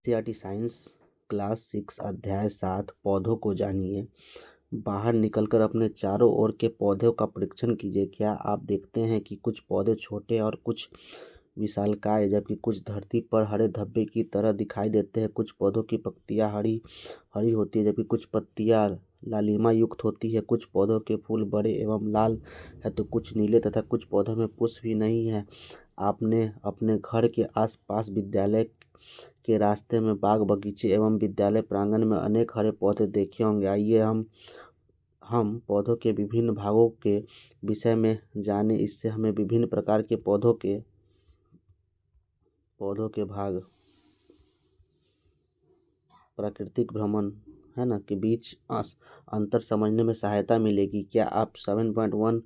NCERT science class 6 अध्याय 7 पौधों को जानिए। बाहर निकलकर अपने चारों ओर के पौधों का परीक्षण कीजिए। क्या आप देखते हैं कि कुछ पौधे छोटे और कुछ विशालकाय, जबकि कुछ धरती पर हरे धब्बे की तरह दिखाई देते हैं। कुछ पौधों की पत्तियां हरी हरी होती है, जबकि कुछ पत्तियां लालिमा युक्त होती है। कुछ पौधों के फूल बड़े एवं लाल है तो कुछ नीले, तथा कुछ पौधों में पुष्प भी नहीं है। आपने अपने घर के आसपास, विद्यालय के रास्ते में, बाग बगीचे एवं विद्यालय प्रांगण में अनेक हरे पौधे देखे होंगे। आइए हम पौधों के विभिन्न भागों के विषय में जाने। इससे हमें विभिन्न प्रकार के पौधों के भाग, प्राकृतिक भ्रमण है ना के बीच अंतर समझने में सहायता मिलेगी। क्या आप 7.1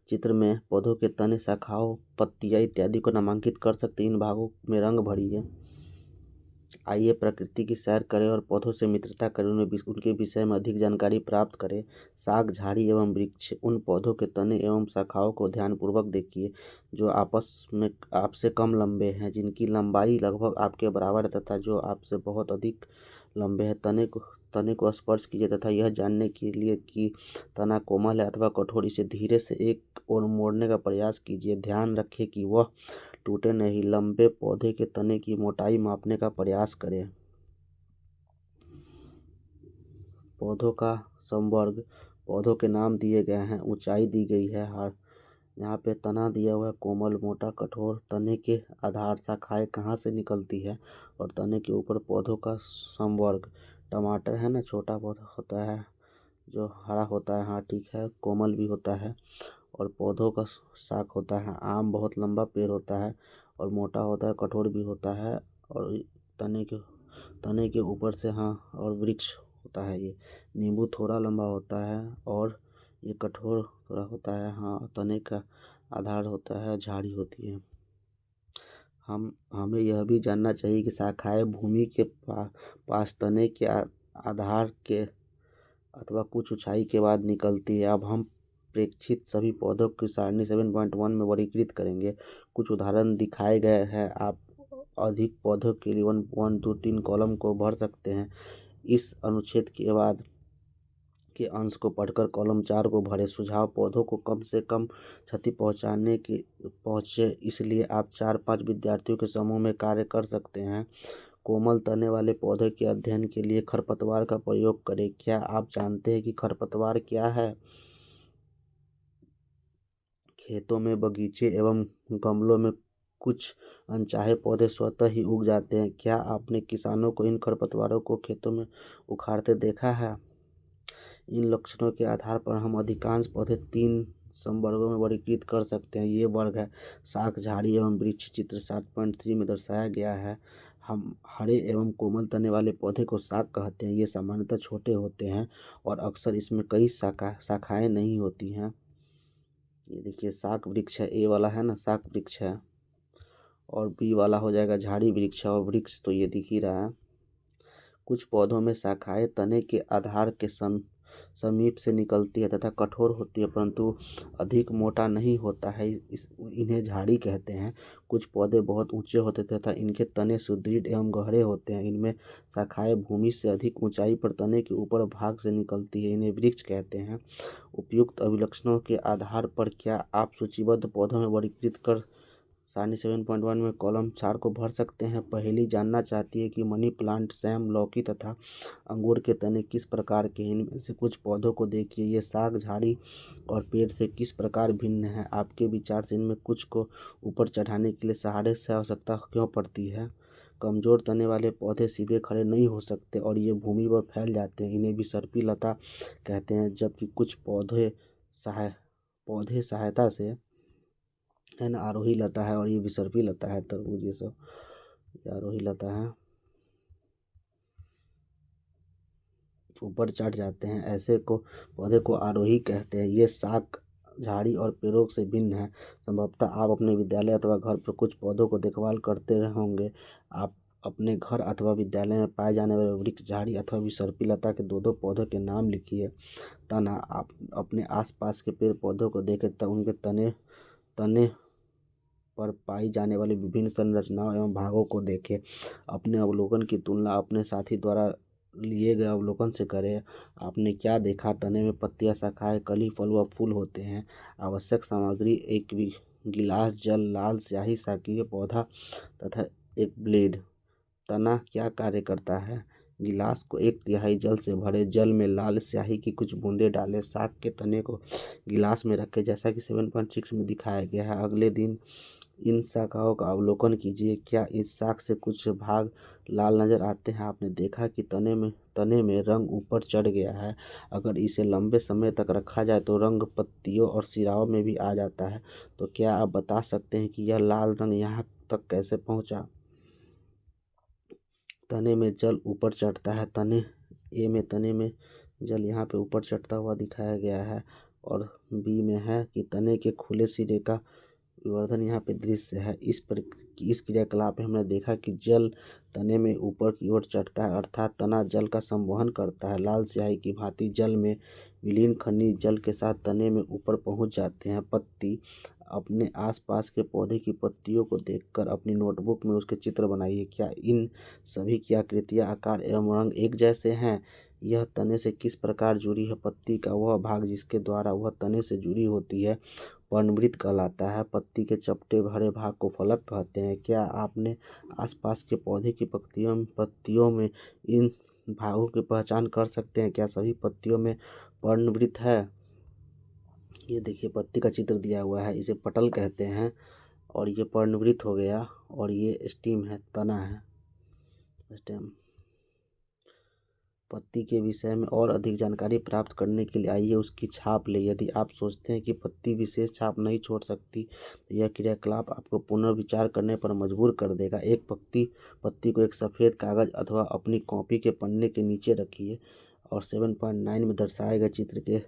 चित्र में पौधों के तने, शाखाओं, पत्तियां इत्यादि को नामांकित कर सकते हैं? इन भागों में रंग भरिए। आइए प्रकृति की सैर करें और पौधों से मित्रता करें, उनके विषय में अधिक जानकारी प्राप्त करें। शाक, झाड़ी एवं वृक्ष। उन पौधों के तने एवं शाखाओं को ध्यानपूर्वक देखिए जो आपस में आपसे कम लंबे हैं, जिनकी लंबाई लगभग आपके बराबर है, तथा जो आपसे बहुत अधिक लंबे हैं। तने को स्पर्श कीजिए तथा यह जानने के लिए कि तना कोमल है अथवा कठोर, इसे धीरे से एक ओर मोड़ने का प्रयास कीजिए। ध्यान रखें कि वह टूटे नहीं। लंबे पौधे के तने की मोटाई मापने का प्रयास करें। पौधों का संवर्ग। पौधों के नाम दिए गए हैं, ऊंचाई दी गई है। यहाँ पे तना दिया हुआ है, कोमल, मोटा, कठोर। तने के आधार, शाखाएं कहाँ से निकलती है, और तने के ऊपर पौधों का संवर्ग। टमाटर है ना, छोटा पौधा होता है जो हरा होता है, हाँ ठीक है, कोमल भी होता है और पौधों का शाख होता है। आम बहुत लंबा पेड़ होता है और मोटा होता है, कठोर भी होता है, और तने के ऊपर से, हाँ, और वृक्ष होता है ये। नींबू थोड़ा लंबा होता है और ये कठोर थोड़ा होता है, हाँ। तने का आधार होता है, झाड़ी होती है। हमें यह भी जानना चाहिए कि शाखाएं भूमि के पास तने के आधार के अथवा कुछ ऊंचाई के बाद निकलती है। अब हम प्रेक्षित सभी पौधों की सारणी 7.1 में वर्गीकृत करेंगे। कुछ उदाहरण दिखाए गए हैं। आप अधिक पौधों के लिए 1 2 3 कॉलम को भर सकते हैं। इस अनुच्छेद के बाद के अंश को पढ़कर कॉलम 4 को भरें। सुझाव: पौधों को कम से कम क्षति पहुँचे, इसलिए आप 4-5 विद्यार्थियों के समूह में कार्य कर सकते हैं। कोमल तने वाले पौधे के अध्ययन के लिए खरपतवार का प्रयोग करें। क्या आप जानते हैं कि खरपतवार क्या है? खेतों में, बगीचे एवं गमलों में कुछ अनचाहे पौधे स्वतः ही उग जाते हैं। क्या आपने किसानों को इन खरपतवारों को खेतों में उखाड़ते देखा है? इन लक्षणों के आधार पर हम अधिकांश पौधे 3 संवर्गों में वर्गीकृत कर सकते हैं। ये वर्ग है: शाक, झाड़ी एवं वृक्ष। चित्र 7.3 में दर्शाया गया है। हम हरे एवं कोमल तने वाले पौधे को शाक कहते हैं। ये सामान्यतः छोटे होते हैं और अक्सर इसमें कई शाखाएं नहीं होती हैं। ये देखिए, शाक वृक्ष है, ए वाला है ना, शाक वृक्ष है, और बी वाला हो जाएगा झाड़ी वृक्ष है, और वृक्ष तो ये दिख ही रहा है। कुछ पौधों में शाखाएं तने के आधार के समीप से निकलती है तथा कठोर होती है, परंतु अधिक मोटा नहीं होता है। इन्हें झाड़ी कहते हैं। कुछ पौधे बहुत ऊंचे होते हैं तथा इनके तने सुदृढ़ एवं गहरे होते हैं। इनमें शाखाएं भूमि से अधिक ऊंचाई पर तने के ऊपर भाग से निकलती है। इन्हें वृक्ष कहते हैं। उपयुक्त अभिलक्षणों के आधार पर क्या आप सूचीबद्ध पौधों में वर्गीकृत कर सारणी 7.1 में कॉलम 4 को भर सकते हैं? पहेली जानना चाहती है कि मनी प्लांट, सैम, लौकी तथा अंगूर के तने किस प्रकार के हैं। इनमें से कुछ पौधों को देखिए। ये शाक, झाड़ी और पेड़ से किस प्रकार भिन्न है? आपके विचार से इनमें कुछ को ऊपर चढ़ाने के लिए सहारे से आवश्यकता क्यों पड़ती है? कमजोर तने वाले पौधे सीधे खड़े नहीं हो सकते और ये भूमि पर फैल जाते हैं। इन्हें विसर्पी लता कहते हैं। जबकि कुछ पौधे सहायता से, है ना, आरोही लता है, और ये विसर्पी लता है। तरबूज, ये सब ये आरोही लता है, ऊपर चढ़ जाते हैं। ऐसे को पौधे को आरोही कहते हैं। ये शाक, झाड़ी और पेड़ों से भिन्न है। संभवतः आप अपने विद्यालय अथवा घर पर कुछ पौधों को देखभाल करते रहे होंगे। आप अपने घर अथवा विद्यालय में पाए जाने वाले वृक्ष, झाड़ी अथवा विसर्पी लता के 2-2 पौधों के नाम लिखिए। तना: आप अपने आसपास के पेड़ पौधों को देखें तब उनके तने पर पाई जाने वाली विभिन्न संरचनाओं एवं भागों को देखें। अपने अवलोकन की तुलना अपने साथी द्वारा लिए गए अवलोकन से करें। आपने क्या देखा? तने में पत्तियां, शाखाएं, कली, फल व फूल होते हैं। आवश्यक सामग्री: एक गिलास जल, लाल स्याही, सक्रिय पौधा तथा एक ब्लेड। तना क्या कार्य करता है? गिलास को 1/3 जल से भरें, जल में लाल स्याही की कुछ बूंदें डालें, शाक के तने को गिलास में रखें जैसा कि 7.6 में दिखाया गया है। अगले दिन इन शाखाओं का अवलोकन कीजिए। क्या इस शाख से कुछ भाग लाल नजर आते हैं? आपने देखा कि तने में रंग ऊपर चढ़ गया है। अगर इसे लंबे समय तक रखा जाए तो रंग पत्तियों और सिराओं में भी आ जाता है। तो क्या आप बता सकते हैं कि यह लाल रंग यहाँ तक कैसे पहुँचा? तने में जल ऊपर चढ़ता है। तने में जल यहाँ पे ऊपर चढ़ता हुआ दिखाया गया है। और बी में है कि तने के खुले सिरे का विवर्धन यहाँ पे दृश्य है। इस क्रियाकलाप में हमने देखा कि जल तने में ऊपर की ओर चढ़ता है, अर्थात तना जल का संवहन करता है। लाल स्याही की भांति जल में विलीन खनिज जल के साथ तने में ऊपर पहुँच जाते हैं। पत्ती: अपने आसपास के पौधे की पत्तियों को देखकर अपनी नोटबुक में उसके चित्र बनाइए। क्या इन सभी की आकृतियाँ, आकार एवं रंग एक जैसे हैं? यह तने से किस प्रकार जुड़ी है? पत्ती का वह भाग जिसके द्वारा वह तने से जुड़ी होती है पर्णवृत्त कहलाता है। पत्ती के चपटे भरे भाग को फलक कहते हैं। क्या आपने आसपास के पौधे की पत्तियों में इन भागों की पहचान कर सकते हैं? क्या सभी पत्तियों में पर्णवृत्त है? ये देखिए पत्ती का चित्र दिया हुआ है, इसे पटल कहते हैं। और ये पर्णवृत्त हो गया और ये स्टीम है, तना है, स्टेम। पत्ती के विषय में और अधिक जानकारी प्राप्त करने के लिए आइए उसकी छाप लें। यदि आप सोचते हैं कि पत्ती विशेष छाप नहीं छोड़ सकती तो यह क्रियाकलाप आपको पुनर्विचार करने पर मजबूर कर देगा। एक पत्ती को एक सफ़ेद कागज अथवा अपनी कॉपी के पन्ने के नीचे रखिए और 7.9 में दर्शाए गए चित्र के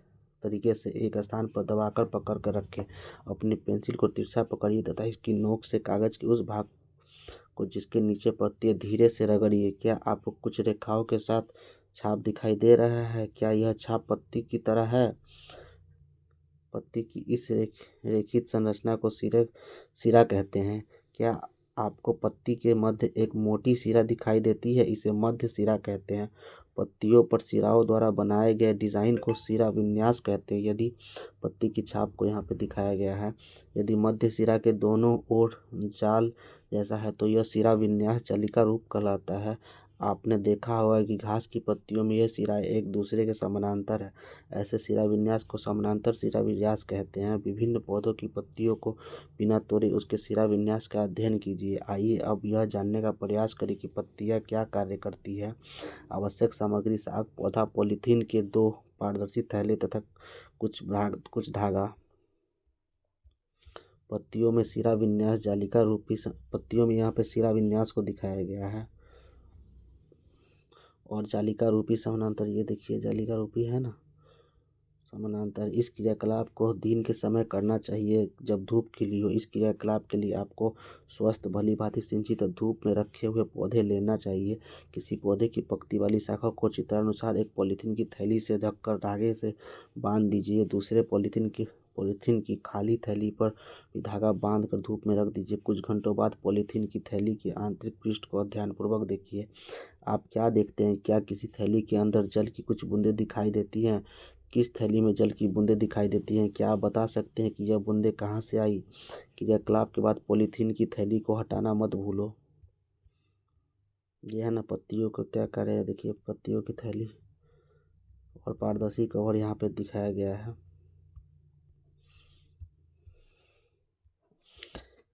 तरीके से एक स्थान पर दबाकर पकड़ कर रखें। अपनी पेंसिल को तिरछा पकड़िए तथा इसकी नोक से कागज के उस भाग को जिसके नीचे पत्ती है धीरे से रगड़िए। क्या आपको कुछ रेखाओं के साथ छाप दिखाई दे रहा है? क्या यह छाप पत्ती की तरह है? पत्ती की इस रेखित संरचना को सिरा कहते हैं। क्या आपको पत्ती के मध्य एक मोटी सिरा दिखाई देती है? इसे मध्य सिरा कहते हैं। पत्तियों पर सिराओं द्वारा बनाए गए डिजाइन को सिरा विन्यास कहते हैं। यदि पत्ती की छाप को यहाँ पे दिखाया गया है, यदि मध्य सिरा के दोनों ओर जाल जैसा है तो यह सिरा विन्यास जालिका रूप कहलाता है। आपने देखा होगा कि घास की पत्तियों में यह सिराएं एक दूसरे के समानांतर है। ऐसे सिरा विन्यास को समानांतर सिरा विन्यास कहते हैं। विभिन्न पौधों की पत्तियों को बिना तोड़े उसके सिरा विन्यास का अध्ययन कीजिए। आइए अब यह जानने का प्रयास करें कि पत्तियां क्या कार्य करती है। आवश्यक सामग्री: शाक पौधा, पॉलीथीन के 2 पारदर्शी थैले तथा कुछ धागा। पत्तियों में सिरा विन्यास जालिका रूपी पत्तियों में यहाँ पे सिरा विन्यास को दिखाया गया है और जालिका रूपी समानांतर, ये देखिए जालिका रूपी है ना समानांतर। इस क्रियाकलाप को दिन के समय करना चाहिए जब धूप खिली हो। इस क्रियाकलाप के लिए आपको स्वस्थ भली भांति सिंचित धूप में रखे हुए पौधे लेना चाहिए। किसी पौधे की पत्ती वाली शाखा को चित्रानुसार एक पॉलीथीन की थैली से ढककर धागे से बांध दीजिए। दूसरे पॉलीथीन की खाली थैली पर भी धागा बांध कर धूप में रख दीजिए। कुछ घंटों बाद पॉलीथीन की थैली के आंतरिक पृष्ठ को ध्यानपूर्वक देखिए। आप क्या देखते हैं? क्या किसी थैली के अंदर जल की कुछ बूंदें दिखाई देती हैं? किस थैली में जल की बूंदें दिखाई देती हैं? क्या आप बता सकते हैं कि यह बूंदें कहाँ से आई? क्रियाकलाप के बाद पॉलीथीन की थैली को हटाना मत भूलो। यह है ना पत्तियों का क्या कार्य है, देखिए पत्तियों की थैली और पारदर्शी कवर यहाँ पे दिखाया गया है।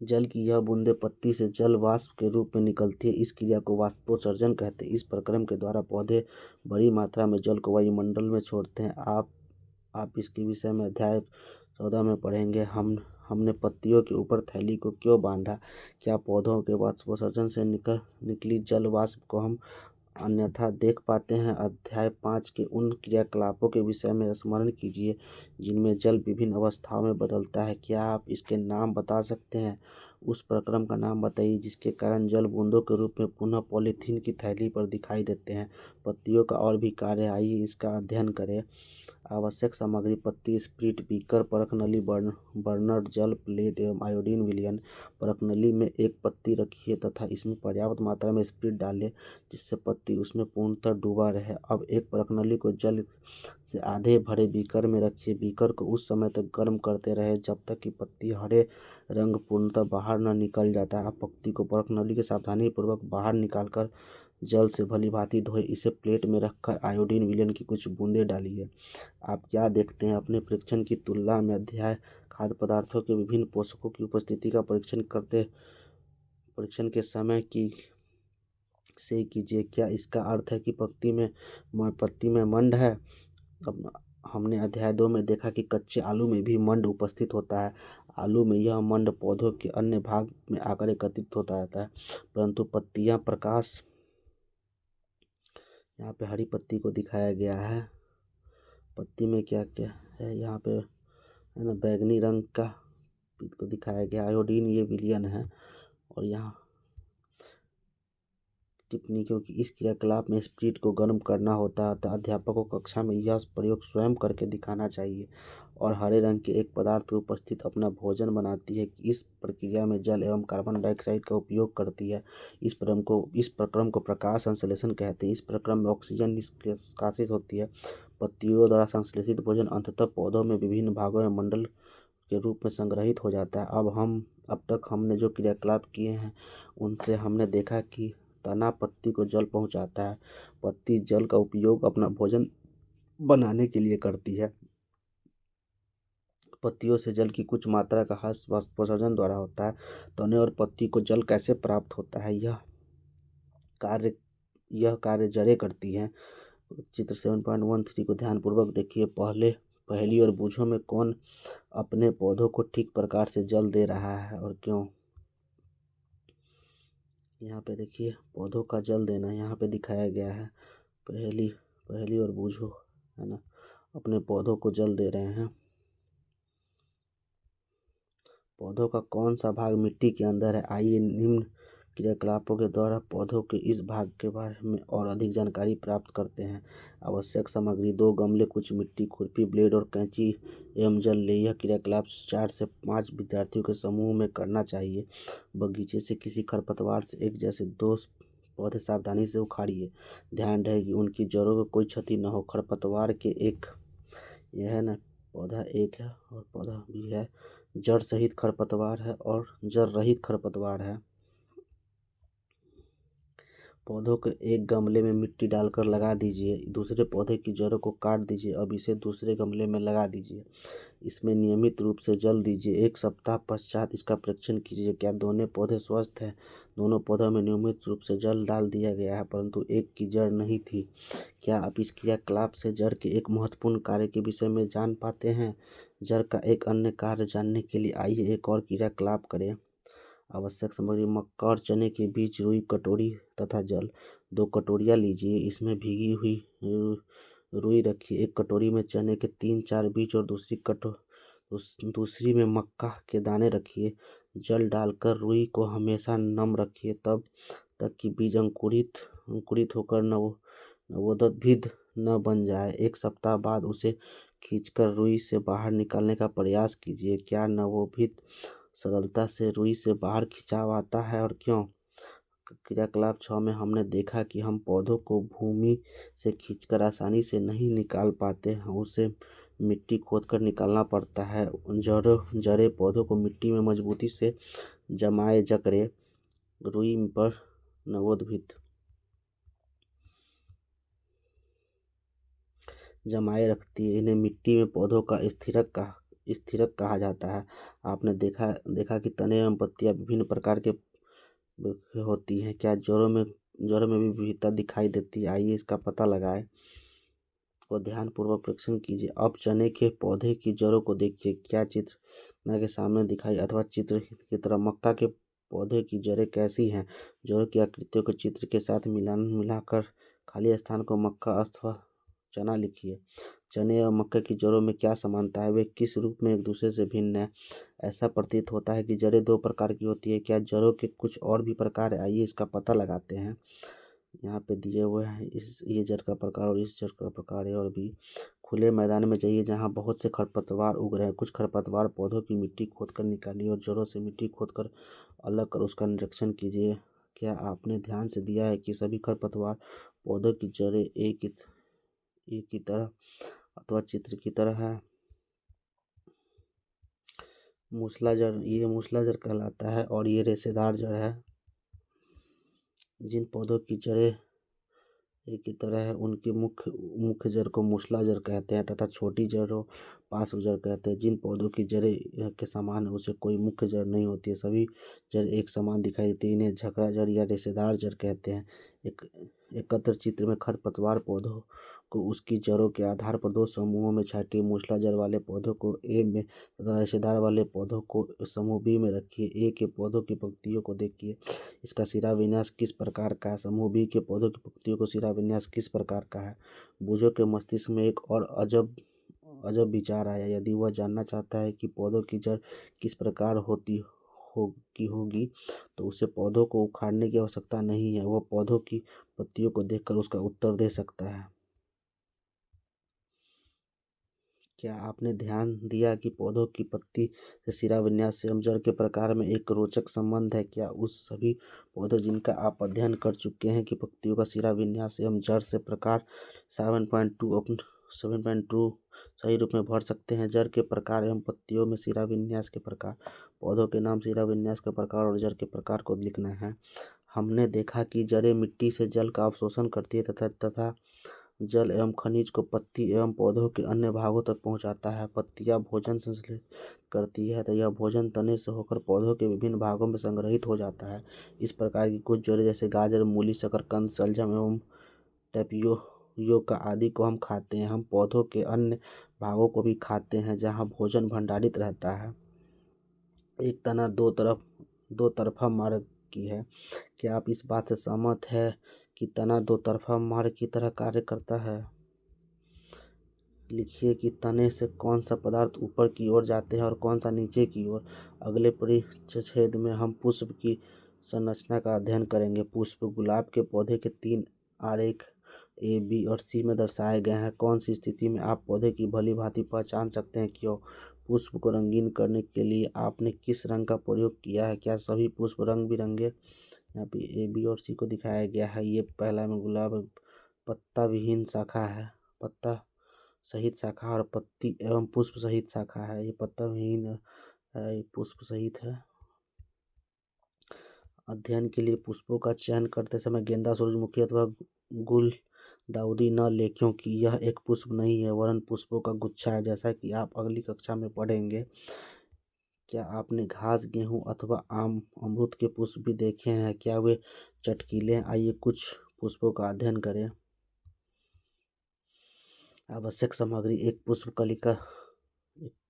जल की यह बूंदें पत्ती से जल वाष्प के रूप में निकलती है। इस क्रिया को वाष्पोत्सर्जन कहते हैं। इस प्रक्रम के द्वारा पौधे बड़ी मात्रा में जल को वायुमंडल में छोड़ते हैं। आप इसके विषय में अध्याय 14 में पढ़ेंगे। हमने पत्तियों के ऊपर थैली को क्यों बांधा? क्या पौधों के वाष्पोत्सर्जन से निकली जल वाष्प को हम अन्यथा देख पाते हैं? अध्याय 5 के उन क्रियाकलापों के विषय में स्मरण कीजिए जिनमें जल विभिन्न अवस्थाओं में बदलता है। क्या आप इसके नाम बता सकते हैं? उस प्रक्रम का नाम बताइए जिसके कारण जल बूंदों के रूप में पुनः पॉलीथीन की थैली पर दिखाई देते हैं। पत्तियों का और भी कार्य, आइए इसका अध्ययन करें। आवश्यक सामग्री: पत्ती, स्प्रिट, बीकर, परख नली, बर्नर, जल, प्लेट एवं आयोडीन विलयन। परख नली में एक पत्ती रखिए तथा इसमें पर्याप्त मात्रा में स्प्रिट डालें जिससे पत्ती उसमें पूर्णतः डूबा रहे। अब एक परख नली को जल से आधे भरे बीकर में रखिए। बीकर को उस समय तक गर्म करते रहे जब तक कि पत्ती हरे रंग पूर्णतः बाहर न निकल जाता है। अब पत्ती को परख नली के सावधानीपूर्वक बाहर निकालकर जल से भलीभांति धोए। इसे प्लेट में रखकर आयोडीन विलयन की कुछ बूंदें डालिए। आप क्या देखते हैं? अपने परीक्षण की तुलना में अध्याय खाद्य पदार्थों के विभिन्न पोषकों की उपस्थिति का परीक्षण के समय की से कीजिए। क्या इसका अर्थ है कि पत्ती में मंड है? अब हमने अध्याय 2 में देखा कि कच्चे आलू में भी मंड उपस्थित होता है। आलू में यह मंड पौधों के अन्य भाग में आकर एकत्रित होता रहता है, परंतु पत्तियां प्रकाश, यहाँ पे हरी पत्ती को दिखाया गया है। पत्ती में क्या क्या है यहाँ पे, है ना, बैगनी रंग का को दिखाया गया। आयोडीन ये विलयन है। और यहाँ टिप्पणी, क्योंकि इस क्रियाकलाप में स्प्रिट को गर्म करना होता है अतः अध्यापक को कक्षा में यह प्रयोग स्वयं करके दिखाना चाहिए। और हरे रंग के एक पदार्थ की उपस्थित अपना भोजन बनाती है कि इस प्रक्रिया में जल एवं कार्बन डाइऑक्साइड का उपयोग करती है। इस प्रक्रम को प्रकाश संश्लेषण कहते हैं। इस प्रक्रम में ऑक्सीजन निष्कासित होती है। पत्तियों द्वारा संश्लेषित भोजन अंततः पौधों में विभिन्न भागों में मंडल के रूप में संग्रहित हो जाता है। अब तक हमने जो क्रियाकलाप किए हैं उनसे हमने देखा कि तना पत्ती को जल पहुंचाता है। पत्ती जल का उपयोग अपना भोजन बनाने के लिए करती है। पत्तियों से जल की कुछ मात्रा का ह्रास वाष्पोत्सर्जन द्वारा होता है। तने और पत्ती को जल कैसे प्राप्त होता है, यह कार्य जड़ें करती हैं। चित्र 7.13 को ध्यानपूर्वक देखिए। पहली और बूझो में कौन अपने पौधों को ठीक प्रकार से जल दे रहा है और क्यों? यहाँ पे देखिए, पौधों का जल देना यहाँ पे दिखाया गया है। पहली और बूझो, है ना, अपने पौधों को जल दे रहे हैं। पौधों का कौन सा भाग मिट्टी के अंदर है? आइए निम्न क्रियाकलापों के द्वारा पौधों के इस भाग के बारे में और अधिक जानकारी प्राप्त करते हैं। आवश्यक सामग्री: 2 गमले, कुछ मिट्टी, खुरपी, ब्लेड और कैंची एवं जल ले। यह क्रियाकलाप 4 से 5 विद्यार्थियों के समूह में करना चाहिए। बगीचे से किसी खरपतवार से एक जैसे 2 पौधे सावधानी से उखाड़िए। ध्यान रहे कि उनकी जड़ों को कोई क्षति न हो। खरपतवार के यह है ना, पौधा एक है और पौधा भी है। जड़ सहित खरपतवार है और जड़ रहित खरपतवार है। पौधों को एक गमले में मिट्टी डालकर लगा दीजिए। दूसरे पौधे की जड़ों को काट दीजिए। अब इसे दूसरे गमले में लगा दीजिए। इसमें नियमित रूप से जल दीजिए। 1 सप्ताह पश्चात इसका परीक्षण कीजिए। क्या दोनों पौधे स्वस्थ हैं? दोनों पौधों में नियमित रूप से जल डाल दिया गया है, परंतु एक की जड़ नहीं थी। क्या आप इस क्रियाकलाप से जड़ के एक महत्वपूर्ण कार्य के विषय में जान पाते हैं? जड़ का एक अन्य कार्य जानने के लिए आइए एक और क्रियाकलाप करें। आवश्यक सामग्री: मक्का और चने के बीज, रुई, कटोरी तथा जल। 2 कटोरियाँ लीजिए। इसमें भीगी हुई रुई रखिए। एक कटोरी में चने के 3-4 बीज और दूसरी में मक्का के दाने रखिए। जल डालकर रुई को हमेशा नम रखिए तब तक कि बीज अंकुरित होकर नवोदित न बन जाए। 1 सप्ताह बाद उसे खींचकर रुई से बाहर निकालने का प्रयास कीजिए। क्या नवोदित सरलता से रुई से बाहर खिंचाव आता है और क्यों? क्रियाकलाप 6 में हमने देखा कि हम पौधों को भूमि से खींचकर आसानी से नहीं निकाल पाते हैं, उसे मिट्टी खोदकर निकालना पड़ता है। जड़ें पौधों को मिट्टी में मजबूती से जकड़े रुई पर नवोदित जमाए रखती है। इन्हें मिट्टी में पौधों का स्थिरक कहा जाता है। आपने देखा कि तने एवं पत्तियां विभिन्न प्रकार के होती हैं। क्या जड़ों में भी विविधता दिखाई देती है? आइए इसका पता लगाएं और ध्यानपूर्वक परीक्षण कीजिए। अब चने के पौधे की जड़ों को देखिए। क्या चित्र के सामने दिखाई अथवा चित्र की तरह मक्का के पौधे की जड़ें कैसी हैं? जड़ों की आकृतियों को चित्र के साथ मिलाकर खाली स्थान को मक्का अथवा चना लिखिए। चने और मक्के की जड़ों में क्या समानता है, वे किस रूप में एक दूसरे से भिन्न है। ऐसा प्रतीत होता है कि जड़ें दो प्रकार की होती है, क्या जड़ों के कुछ और भी प्रकार है, आइए इसका पता लगाते हैं। यहाँ पे दिए हुए हैं इस ये जड़ का प्रकार और इस जड़ का प्रकार है। और भी खुले मैदान में जाइए जहाँ बहुत से खरपतवार उग रहे हैं। कुछ खरपतवार पौधों की मिट्टी खोदकर निकालिए और जड़ों से मिट्टी खोदकर अलग कर उसका निरीक्षण कीजिए। क्या आपने ध्यान से दिया है कि सभी खरपतवार पौधों की जड़ें एक की तरह अथवा चित्र की तरह है। ये मूसलाजड़ कहलाता है और ये रेशेदार जड़ है। जिन पौधों की जड़ें एक की तरह है उनकी मुख्य जड़ को मूसला जड़ कहते हैं तथा छोटी जड़ों पार्श्व जड़ कहते हैं। जिन पौधों की जड़ें के समान है उसे कोई मुख्य जड़ नहीं होती है, सभी जड़ एक समान दिखाई देती है, इन्हें झकड़ा जड़ या रेशेदार जड़ कहते हैं। एक एकत्र चित्र में खरपतवार पौधों को उसकी जड़ों के आधार पर दो समूहों में छांटिए। मूसला जड़ वाले पौधों को ए में तथा रेशेदार वाले पौधों को समूह बी में रखिए। ए के पौधों की पंक्तियों को देखिए, इसका सिरा विन्यास किस प्रकार का है। समूह बी के पौधों की पंक्तियों को सिरा विन्यास किस प्रकार का है। बूझों के मस्तिष्क में एक और अजब विचार आया। यदि वह जानना चाहता है कि पौधों की जड़ किस प्रकार होगी तो उसे पौधों को उखाड़ने की आवश्यकता नहीं है, वह पौधों की पत्तियों को देखकर उसका उत्तर दे सकता है। क्या आपने ध्यान दिया कि पौधों की पत्ती से सिरा विन्यास एवं जड़ के प्रकार में एक रोचक संबंध है। क्या उस सभी पौधों जिनका आप अध्ययन कर चुके हैं कि पत्तियों का सिरा विन्यास एवं जड़ से प्रकार 7.2 सही रूप में भर सकते हैं। जड़ के प्रकार एवं पत्तियों में सिरा विन्यास के प्रकार, पौधों के नाम, सिरा विन्यास के प्रकार और जड़ के प्रकार को लिखना है। हमने देखा कि जड़ें मिट्टी से जल का अवशोषण करती है तथा जल एवं खनिज को पत्ती एवं पौधों के अन्य भागों तक पहुंचाता है। पत्तियां भोजन संश्लेषित करती है तो यह भोजन तने से होकर पौधों के विभिन्न भागों में संग्रहित हो जाता है। इस प्रकार की कुछ जड़ें जैसे गाजर, मूली, शकरकंद, शलजम एवं टैपियोका आदि को हम खाते हैं। हम पौधों के अन्य भागों को भी खाते हैं जहाँ भोजन भंडारित रहता है। एक तना दो तरफा मार्ग की है। क्या आप इस बात से सहमत है कि तना दो तरफा मार्ग की तरह कार्य करता है। लिखिए कि तने से कौन सा पदार्थ ऊपर की ओर जाते हैं और कौन सा नीचे की ओर। अगले परिच्छेद में हम पुष्प की संरचना का अध्ययन करेंगे। पुष्प गुलाब के पौधे के 3 आरेख ए, बी और सी में दर्शाए गए हैं। कौन सी स्थिति में आप पौधे की भली भांति पहचान सकते हैं। क्यों। पुष्प को रंगीन करने के लिए आपने किस रंग का प्रयोग किया है। क्या सभी पुष्प रंग बिरंगे। यहाँ पे ए, बी और सी को दिखाया गया है। ये पहला में गुलाब पत्ता विहीन शाखा है, पत्ता सहित शाखा और पत्ती एवं पुष्प सहित शाखा है। ये पत्ता विहीन है, ये पुष्प सहित है। अध्ययन के लिए पुष्पों का चयन करते समय गेंदा, सूरजमुखी अथवा गुलदाउदी न लें क्योंकि यह एक पुष्प नहीं है वरन पुष्पों का गुच्छा है, जैसा कि आप अगली कक्षा में पढ़ेंगे। क्या आपने घास, गेहूं अथवा आम, अमरूद के पुष्प भी देखे हैं। क्या वे चटकीले हैं। आइए कुछ पुष्पों का अध्ययन करें। आवश्यक सामग्री: एक पुष्प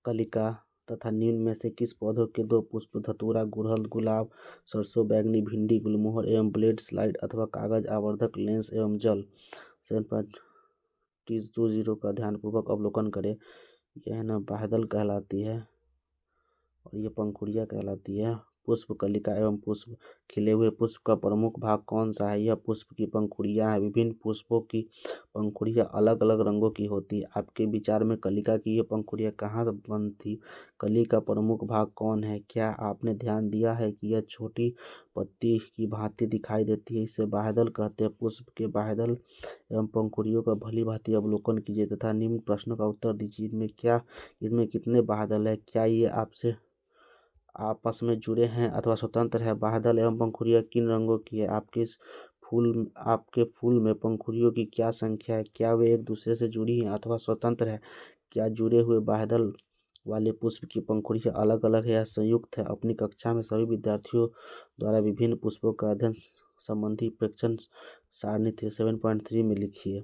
कलिका तथा निम्न में से किस पौधों के 2 पुष्प। धतूरा, गुड़हल, गुलाब, सरसों, बैंगनी, भिंडी, गुलमोहर एवं ब्लेड स्लाइड अथवा कागज आवर्धक लेंस एवं जल। 7.20 का ध्यानपूर्वक अवलोकन करें। यह न बादल कहलाती है और ये पंखुड़ियाँ कहलाती है। पुष्प कलिका एवं पुष्प। खिले हुए पुष्प का प्रमुख भाग कौन सा है। यह पुष्प की पंखुड़ियाँ हैं। विभिन्न पुष्पों की पंखुड़ियाँ अलग अलग रंगों की होती है। आपके विचार में कलिका की ये पंखुड़ियाँ कहाँ बनती। कली का प्रमुख भाग कौन है। क्या आपने ध्यान दिया है कि यह छोटी पत्ती की भांति दिखाई देती है, इसे बाह्यदल कहते हैं। पुष्प के बाह्यदल एवं पंखुड़ियों का भली भांति अवलोकन कीजिए तथा निम्न प्रश्नों का उत्तर दीजिए। इनमें कितने बाह्यदल है। क्या ये आपसे आपस में जुड़े हैं अथवा स्वतंत्र है। बाह्यदल एवं पंखुड़ियाँ किन रंगों की है। आपके फूल में पंखुड़ियों की क्या संख्या है। क्या वे एक दूसरे से जुड़ी हैं अथवा स्वतंत्र है। क्या जुड़े हुए बाह्यदल वाले पुष्प की पंखुड़ियाँ अलग अलग है या संयुक्त है। अपनी कक्षा में सभी विद्यार्थियों द्वारा विभिन्न पुष्पों का अध्ययन संबंधी प्रेक्षण सारणी 7.3 में लिखिए।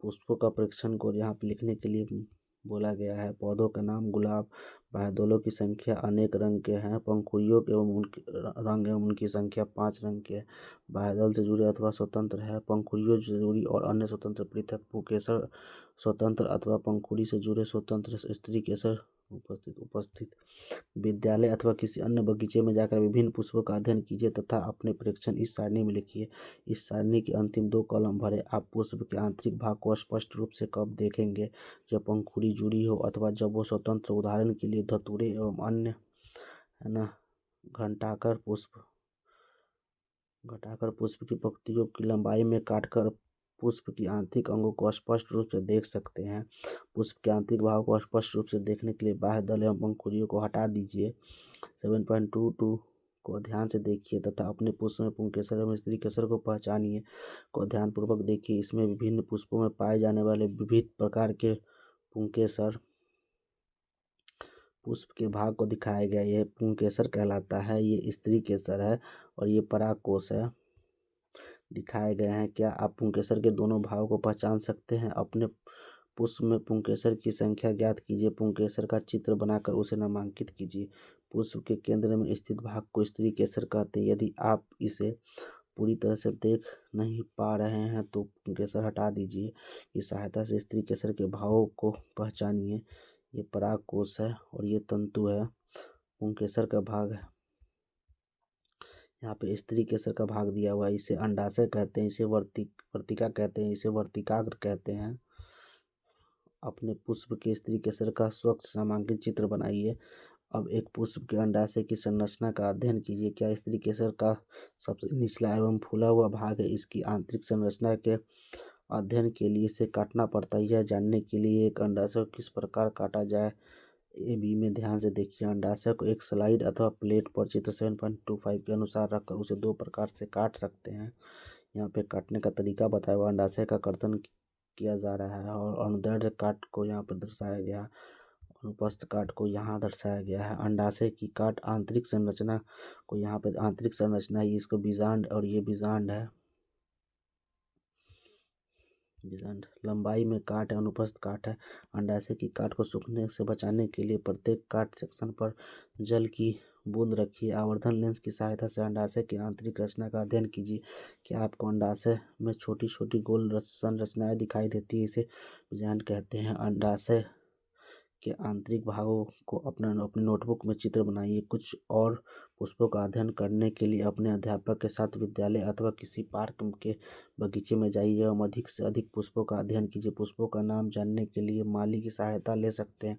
पुष्पों का प्रेक्षण को यहाँ पे लिखने के लिए बोला गया है। पौधों का नाम: गुलाब, बाह्यदलों की संख्या अनेक रंग के हैं। पंखुड़ियों के एवं उनके रंग एवं उनकी संख्या 5 रंग के हैं। बाह्यदल से जुड़े अथवा स्वतंत्र है। पंखुड़ियों से जुड़ी और अन्य स्वतंत्र पृथक। पुंकेसर स्वतंत्र अथवा पंखुड़ी से जुड़े स्वतंत्र। स्त्री केसर उपस्थित। विद्यालय अथवा किसी अन्य बगीचे में जाकर विभिन्न पुष्पों का अध्ययन कीजिए तथा अपने प्रेक्षण इस सारणी में लिखिए। इस सारणी के अंतिम 2 कॉलम भरें। आप पुष्प के आंतरिक भाग को स्पष्ट रूप से कब देखेंगे? जब पंखुड़ी जुड़ी हो अथवा जब वो स्वतंत्र। उदाहरण के लिए धतूरे एवं अन्य, है ना, घंटाकर पुष्प की पंक्तियों की लंबाई में काटकर पुष्प की आंतरिक अंगों को स्पष्ट रूप से देख सकते हैं। पुष्प के आंतरिक भाव को स्पष्ट रूप से देखने के लिए बाह्य दल एवं पंखुड़ियों को हटा दीजिए। 7.22 को ध्यान से देखिए तथा अपने पुष्प में पुंकेसर एवं स्त्री केसर को पहचानिए। को ध्यानपूर्वक देखिए। इसमें विभिन्न पुष्पों में पाए जाने वाले विविध प्रकार के पुंकेसर पुष्प के भाग को दिखाया गया। यह पुंकेसर कहलाता है, ये स्त्री केसर है और ये परागकोश है, दिखाए गए हैं। क्या आप पुंकेसर के दोनों भागों को पहचान सकते हैं? अपने पुष्प में पुंकेसर की संख्या ज्ञात कीजिए। पुंकेसर का चित्र बनाकर उसे नामांकित कीजिए। पुष्प के केंद्र में स्थित भाग को स्त्री केसर कहते हैं। यदि आप इसे पूरी तरह से देख नहीं पा रहे हैं तो पुंकेसर हटा दीजिए। इस सहायता से स्त्री केसर के भावों को पहचानिए। ये परागकोश है और ये तंतु है। पुंकेसर का भाग है, यहाँ पे स्त्री केसर का भाग दिया हुआ है। इसे अंडाशय कहते हैं, इसे वर्तिका कहते हैं, इसे वर्तिकाग्र कहते हैं। अपने पुष्प के स्त्री केसर का स्वच्छ नामांकित चित्र बनाइए। अब एक पुष्प के अंडाशय की संरचना का अध्ययन कीजिए। क्या स्त्री केसर का सबसे निचला एवं फूला हुआ भाग है? इसकी आंतरिक संरचना के अध्ययन के लिए इसे काटना पड़ता है। यह जानने के लिए एक अंडाशय को किस प्रकार काटा जाए, ए बी में ध्यान से देखिए। अंडाशय को एक स्लाइड अथवा प्लेट पर चित्र 7.25 के अनुसार रखकर उसे 2 प्रकार से काट सकते हैं। यहाँ पे काटने का तरीका बताया हुआ। अंडाशय का कर्तन किया जा रहा है और अनुदैर्ध्य काट को यहाँ पर दर्शाया गया है, अनुपस्थ काट को यहाँ दर्शाया गया है। अंडाशय की काट आंतरिक संरचना को, यहाँ पे आंतरिक संरचना है, इसको बीजांड और ये बीजांड है। बीजांड लंबाई में काट है, अनुपस्थ काट है। अंडाशय की काट को सूखने से बचाने के लिए प्रत्येक काट सेक्शन पर जल की बूंद रखिए। आवर्धन लेंस की सहायता से अंडाशय की आंतरिक रचना का अध्ययन कीजिए। क्या आपको अंडाशय में छोटी छोटी गोल संरचनाएं दिखाई देती है? इसे बीजांड कहते हैं। अंडाशय के आंतरिक भागों को अपने नोटबुक में चित्र बनाइए। कुछ और पुष्पों का अध्ययन करने के लिए अपने अध्यापक के साथ विद्यालय अथवा किसी पार्क के बगीचे में जाइए एवं अधिक से अधिक पुष्पों का अध्ययन कीजिए। पुष्पों का नाम जानने के लिए माली की सहायता ले सकते हैं।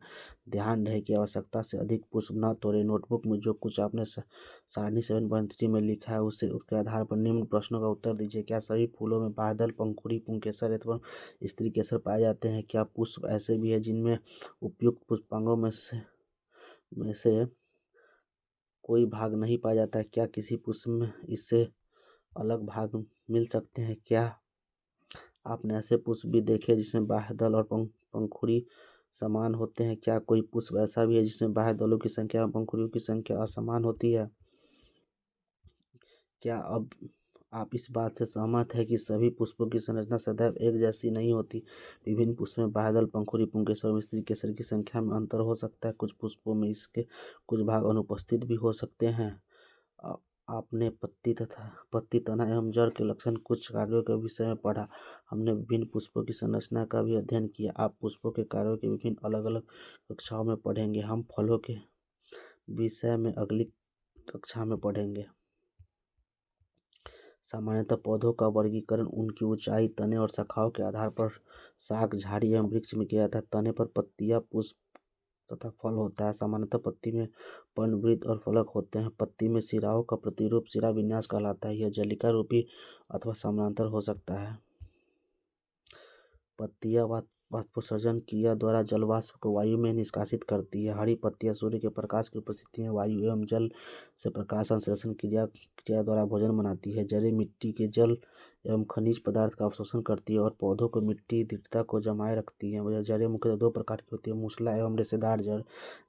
ध्यान रहे कि आवश्यकता से अधिक पुष्प न तोड़ें। नोटबुक में जो कुछ आपने सारणी 7.3 में लिखा है उसके आधार पर निम्न प्रश्नों का उत्तर दीजिए। क्या सभी फूलों में बाह्यदल, पंखुड़ी, पुंकेसर एवं स्त्री केसर पाए जाते हैं? क्या पुष्प ऐसे भी है जिनमें उपयुक्त पुष्पांगों में से कोई भाग नहीं पाया जाता है? क्या किसी पुष्प में इससे अलग भाग मिल सकते हैं? क्या आपने ऐसे पुष्प भी देखे जिसमें बाह्य दल और पंखुड़ी समान होते हैं? क्या कोई पुष्प ऐसा भी है जिसमें बाह्य दलों की संख्या और पंखुड़ियों की संख्या असमान होती है? क्या अब आप इस बात से सहमत है कि सभी पुष्पों की संरचना सदैव एक जैसी नहीं होती? विभिन्न पुष्पों में बाह्यदल, पंखुड़ी, पुंकेसर और स्त्री केसर की संख्या में अंतर हो सकता है। कुछ पुष्पों में इसके कुछ भाग अनुपस्थित भी हो सकते हैं। आपने पत्ती, तना एवं जड़ के लक्षण कुछ कार्यों के विषय में पढ़ा। हमने विभिन्न पुष्पों की संरचना का भी अध्ययन किया। आप पुष्पों के कार्यों के विभिन्न अलग अलग कक्षाओं में पढ़ेंगे। हम फलों के विषय में अगली कक्षा में पढ़ेंगे। सामान्यतः पौधों का वर्गीकरण उनकी ऊंचाई, तने और शाखाओं के आधार पर शाक, झाड़ी एवं वृक्ष में किया जाता है। तने पर पत्तियां, पुष्प तथा फल होता है। सामान्यतः पत्ती में पर्णवृत्त और फलक होते हैं। पत्ती में शिराओं का प्रतिरूप शिरा विन्यास कहलाता है। यह जलिका रूपी अथवा समानांतर हो सकता है। पत्तियां वाष्पोत्सर्जन क्रिया द्वारा जल वाष्प को वायु में निष्कासित करती है। हरी पत्तियां सूर्य के प्रकाश की उपस्थिति में वायु एवं जल से प्रकाश संश्लेषण क्रिया द्वारा भोजन बनाती है। जड़ें मिट्टी के जल एवं खनिज पदार्थ का अवशोषण करती है और पौधों को मिट्टी दृढ़ता को जमाए रखती है। वह जड़ें मुख्यतः 2 प्रकार की होती है, मूसला एवं रेशेदार जड़।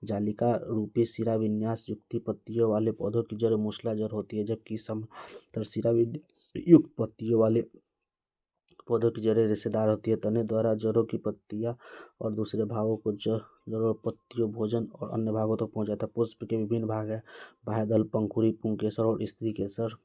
जालिका रूपी शिरा विन्यास युक्त पत्तियों वाले पौधों की जड़ मूसला जड़ होती है, जबकि समानांतर शिरा विन्यास युक्त पत्तियों वाले पौधों की जड़ें रेशेदार होती है। तने द्वारा जड़ों की पत्तियां और दूसरे भागों को जड़ों, पत्तियों, भोजन और अन्य भागों तक पहुंच जाता है। पुष्प के विभिन्न भाग हैं: बाह्य दल, पंखुड़ी, पुंकेसर और स्त्री केसर।